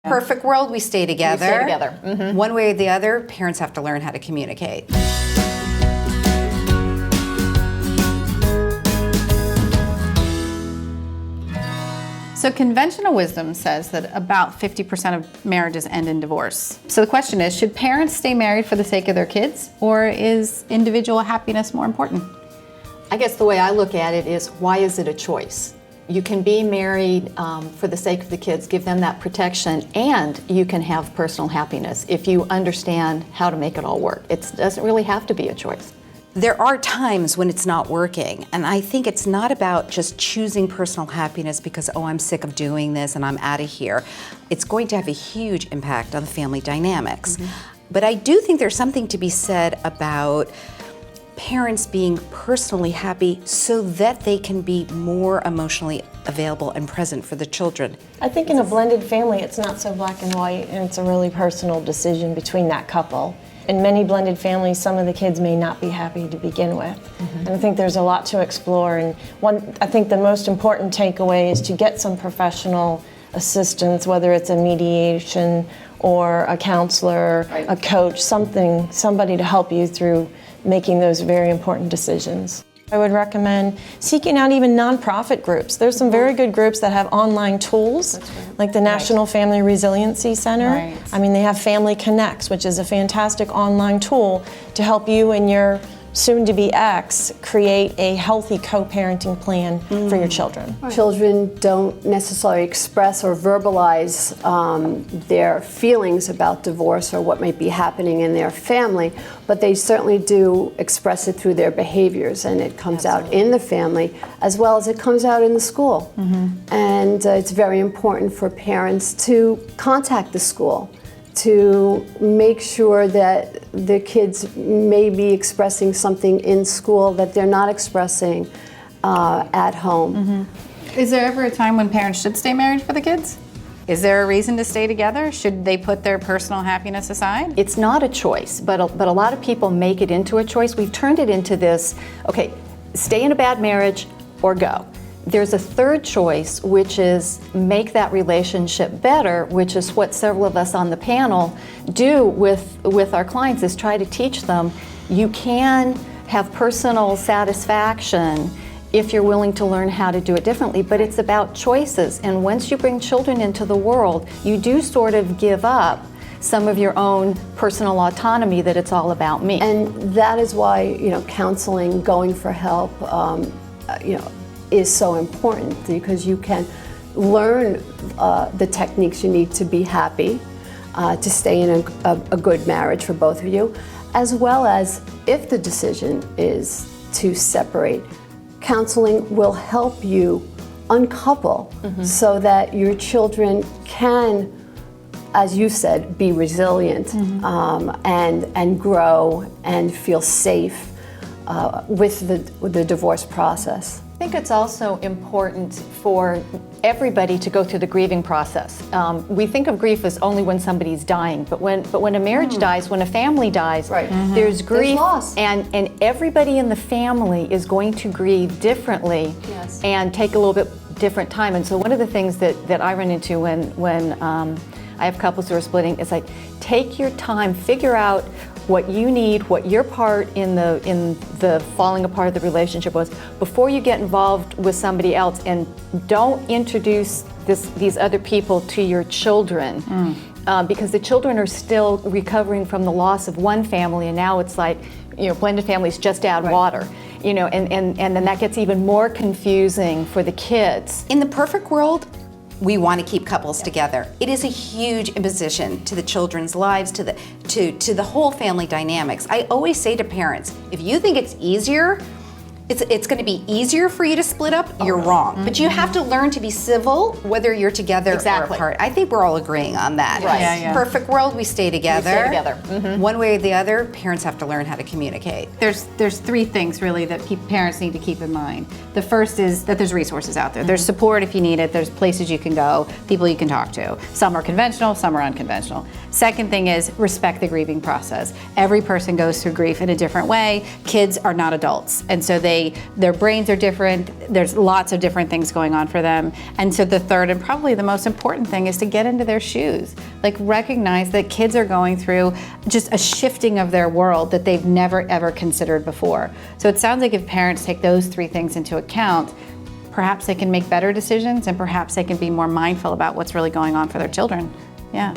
Perfect world, we stay together. We stay together. Mm-hmm. One way or the other, parents have to learn how to communicate. So conventional wisdom says that about 50% of marriages end in divorce. So the question is, should parents stay married for the sake of their kids, or is individual happiness more important? I guess the way I look at it is, why is it a choice? You can be married for the sake of the kids, give them that protection, and you can have personal happiness if you understand how to make it all work. It doesn't really have to be a choice. There are times when it's not working, and I think it's not about just choosing personal happiness because, oh, I'm sick of doing this and I'm out of here. It's going to have a huge impact on the family dynamics. Mm-hmm. But I do think there's something to be said about parents being personally happy so that they can be more emotionally available and present for the children. I think in a blended family, it's not so black and white, and it's a really personal decision between that couple. In many blended families, some of the kids may not be happy to begin with. Mm-hmm. And I think there's a lot to explore. And I think the most important takeaway is to get some professional assistance, whether it's a mediation or a counselor, right, a coach, somebody to help you through making those very important decisions. I would recommend seeking out even nonprofit groups. There's some very good groups that have online tools, like the National Family Resiliency Center. Right. I mean, they have Family Connects, which is a fantastic online tool to help you and your soon-to-be ex create a healthy co-parenting plan for your children. Children don't necessarily express or verbalize their feelings about divorce or what might be happening in their family, but they certainly do express it through their behaviors, and it comes out in the family as well as it comes out in the school. Mm-hmm. And it's very important for parents to contact the school to make sure that the kids may be expressing something in school that they're not expressing at home. Mm-hmm. Is there ever a time when parents should stay married for the kids? Is there a reason to stay together? Should they put their personal happiness aside? It's not a choice, but a lot of people make it into a choice. We've turned it into this, okay, stay in a bad marriage or go. There's a third choice, which is make that relationship better, which is what several of us on the panel do with our clients, is try to teach them you can have personal satisfaction if you're willing to learn how to do it differently, but it's about choices. And once you bring children into the world, you do sort of give up some of your own personal autonomy, that it's all about me. And that is why, counseling, going for help, is so important, because you can learn the techniques you need to be happy, to stay in a good marriage for both of you, as well as if the decision is to separate. Counseling will help you uncouple, mm-hmm, so that your children can, as you said, be resilient, mm-hmm, and grow and feel safe with the divorce process. I think it's also important for everybody to go through the grieving process. We think of grief as only when somebody's dying, but when a marriage dies, when a family dies, right, mm-hmm, there's grief, there's loss. And everybody in the family is going to grieve differently, yes, and take a little bit different time. And so one of the things that I run into when I have couples who are splitting is like, take your time, figure out what you need, what your part in the falling apart of the relationship was, before you get involved with somebody else, and don't introduce these other people to your children, because the children are still recovering from the loss of one family, and now it's like, blended families, just add water, and then that gets even more confusing for the kids. In the perfect world, we want to keep couples together. It is a huge imposition to the children's lives, to the whole family dynamics. I always say to parents, if you think it's easier, it's going to be easier for you to split up, you're wrong. Mm-hmm. But you have to learn to be civil, whether you're together or apart. I think we're all agreeing on that. Right. Yeah. Perfect world, we stay together. We stay together. Mm-hmm. One way or the other, parents have to learn how to communicate. There's three things really that parents need to keep in mind. The first is that there's resources out there. Mm-hmm. There's support if you need it. There's places you can go, people you can talk to. Some are conventional, some are unconventional. Second thing is respect the grieving process. Every person goes through grief in a different way. Kids are not adults, and so they their brains are different. There's lots of different things going on for them. And so the third and probably the most important thing is to get into their shoes. Like recognize that kids are going through just a shifting of their world that they've never ever considered before. So it sounds like if parents take those 3 things into account, perhaps they can make better decisions and perhaps they can be more mindful about what's really going on for their children. Yeah.